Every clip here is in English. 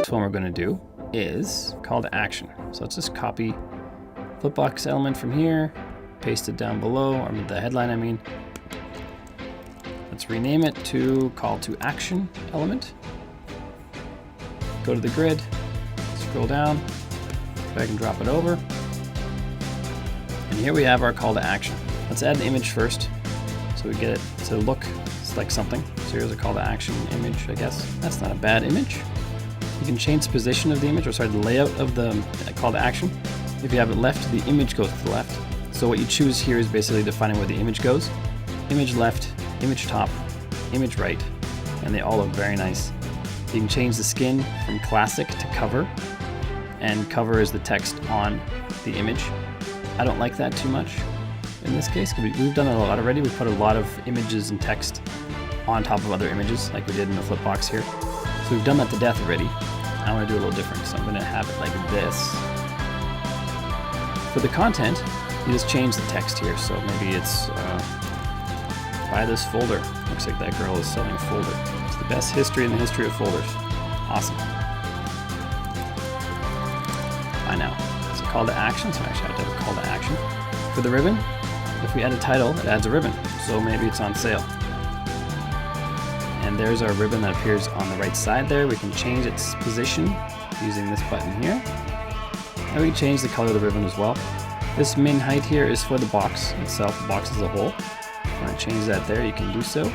next one we're going to do is call to action. So let's just copy flipbox element from here, paste it down below, or the headline I mean. Let's rename it to call to action element. Go to the grid, scroll down, drag and drop it over. And here we have our call to action. Let's add an image first so we get it to look like something. So here's a call to action image, I guess. That's not a bad image. You can change the position of the image, or sorry, the layout of the call to action. If you have it left, the image goes to the left. So what you choose here is basically defining where the image goes. Image left, image top, image right, and they all look very nice. You can change the skin from classic to cover, and cover is the text on the image. I don't like that too much in this case, because we've done it a lot already. We put a lot of images and text on top of other images, like we did in the flip box here. So we've done that to death already. I want to do a little different, so I'm going to have it like this. For the content, you just change the text here. So maybe it's buy this folder. Looks like that girl is selling a folder. It's the best history in the history of folders. Awesome. Buy now. It's a call to action, so actually I have to have a call to action. For the ribbon, if we add a title, it adds a ribbon. So maybe it's on sale. And there's our ribbon that appears on the right side there. We can change its position using this button here. And we can change the color of the ribbon as well. This min height here is for the box itself, the box as a whole. If you want to change that there, you can do so.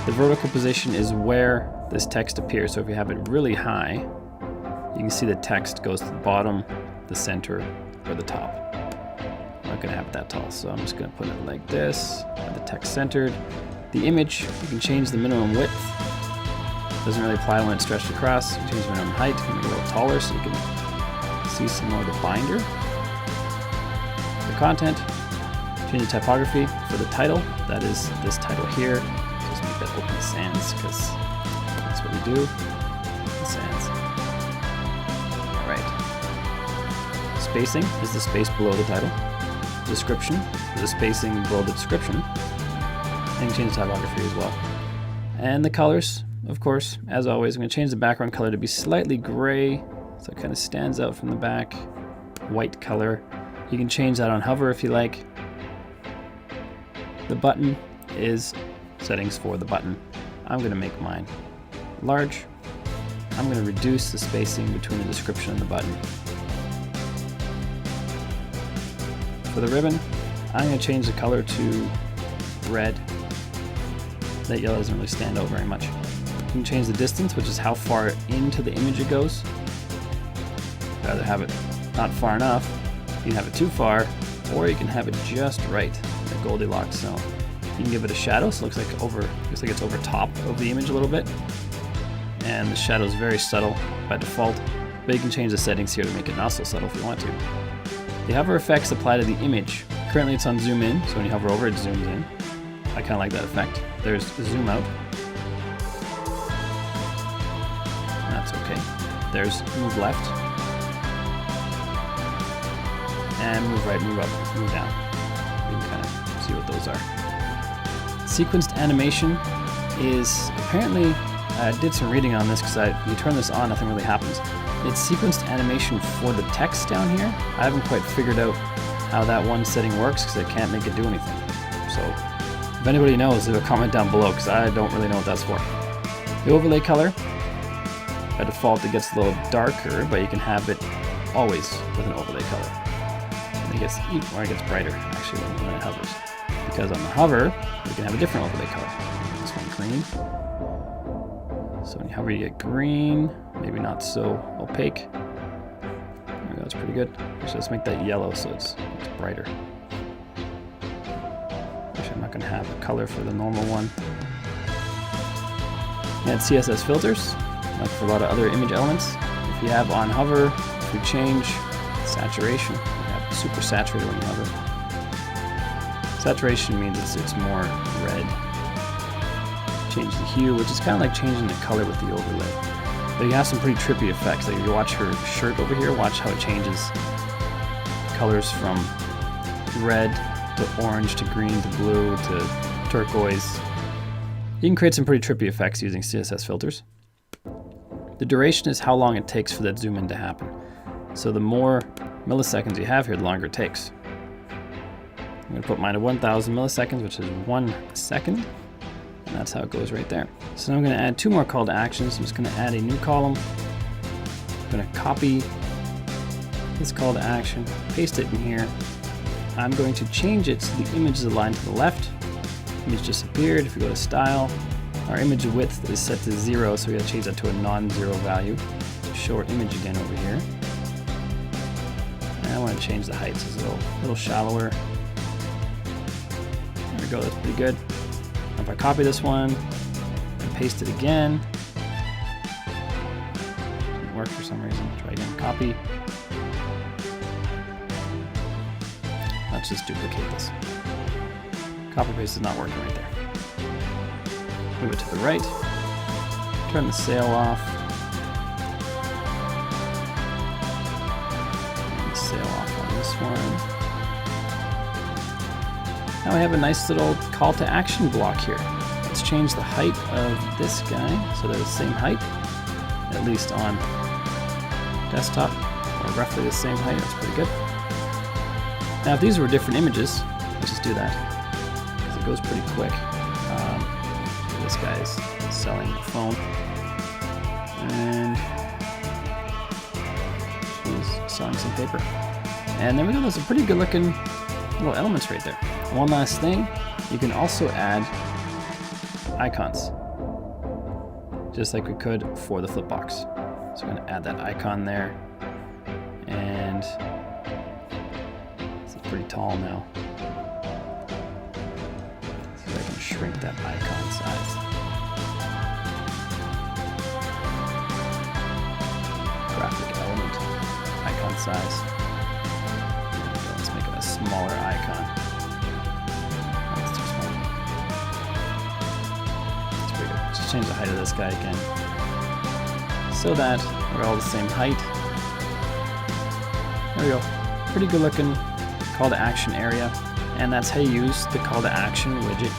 The vertical position is where this text appears. So if you have it really high, you can see the text goes to the bottom, the center, or the top. I'm not going to have it that tall, so I'm just going to put it like this, have the text centered. The image, you can change the minimum width. Doesn't really apply when it's stretched across. You can change the minimum height, you can make it a little taller so you can see some more of the binder. The content, change the typography. For the title, that is this title here. Just make that open sans, because that's what we do. Open sans. Alright. Spacing is the space below the title. Description is the spacing below the description. And change the typography as well. And the colors, of course, as always, I'm going to change the background color to be slightly gray, so it kind of stands out from the back. White color. You can change that on hover if you like. The button is settings for the button. I'm going to make mine large. I'm going to reduce the spacing between the description and the button. For the ribbon, I'm going to change the color to red. That yellow doesn't really stand out very much. You can change the distance, which is how far into the image it goes. You'd either have it not far enough, you can have it too far, or you can have it just right, the Goldilocks zone. You can give it a shadow, so it looks like it's over top of the image a little bit. And the shadow is very subtle by default, but you can change the settings here to make it not so subtle if you want to. The hover effects apply to the image. Currently it's on zoom in, so when you hover over it zooms in. I kind of like that effect. There's zoom out. That's okay. There's move left. And move right, move up, move down. You can kind of see what those are. Sequenced animation is apparently, I did some reading on this because you turn this on, nothing really happens. It's sequenced animation for the text down here. I haven't quite figured out how that one setting works because I can't make it do anything. So if anybody knows, leave a comment down below because I don't really know what that's for. The overlay color, by default it gets a little darker, but you can have it always with an overlay color. And it gets brighter actually when it hovers. Because on the hover, you can have a different overlay color. This one green. So when you hover you get green, maybe not so opaque. There we go, that's pretty good. Actually, let's make that yellow so it's brighter. I'm not going to have a color for the normal one. Add CSS filters, like for a lot of other image elements. If you have on hover, if we change saturation, you have super saturated when you hover. Saturation means it's more red. Change the hue, which is kind of like changing the color with the overlay. But you have some pretty trippy effects. Like if you watch her shirt over here, watch how it changes colors from red to orange to green to blue to turquoise. You can create some pretty trippy effects using CSS filters. The duration is how long it takes for that zoom in to happen. So the more milliseconds you have here, the longer it takes. I'm going to put mine at 1000 milliseconds, which is 1 second. And that's how it goes right there. So now I'm going to add 2 more call to actions. I'm just going to add a new column. I'm going to copy this call to action, paste it in here. I'm going to change it so the image is aligned to the left. Image disappeared. If we go to style, our image width is set to 0, so we got to change that to a non-zero value. Show our image again over here. And I want to change the height so it's a little shallower. There we go, that's pretty good. Now if I copy this one and paste it again, didn't work for some reason. Try again, copy. Let's just duplicate this. Copy paste is not working right there. Move it to the right. Turn the sail off. Turn the sail off on this one. Now we have a nice little call to action block here. Let's change the height of this guy so they're the same height, at least on desktop, or roughly the same height. That's pretty good. Now if these were different images, let's just do that, because it goes pretty quick. This guy's selling a phone, and she's selling some paper. And there we go, that's a pretty good looking little elements right there. One last thing, you can also add icons, just like we could for the Flipbox. So I'm going to add that icon there, and it's pretty tall now. See if I can shrink that icon size. Graphic element, icon size. There we go. Let's make it a smaller icon. That's too small. That's pretty good. Just change the height of this guy again, so that we're all the same height. There we go. Pretty good looking call to action area. And that's how you use the call to action widget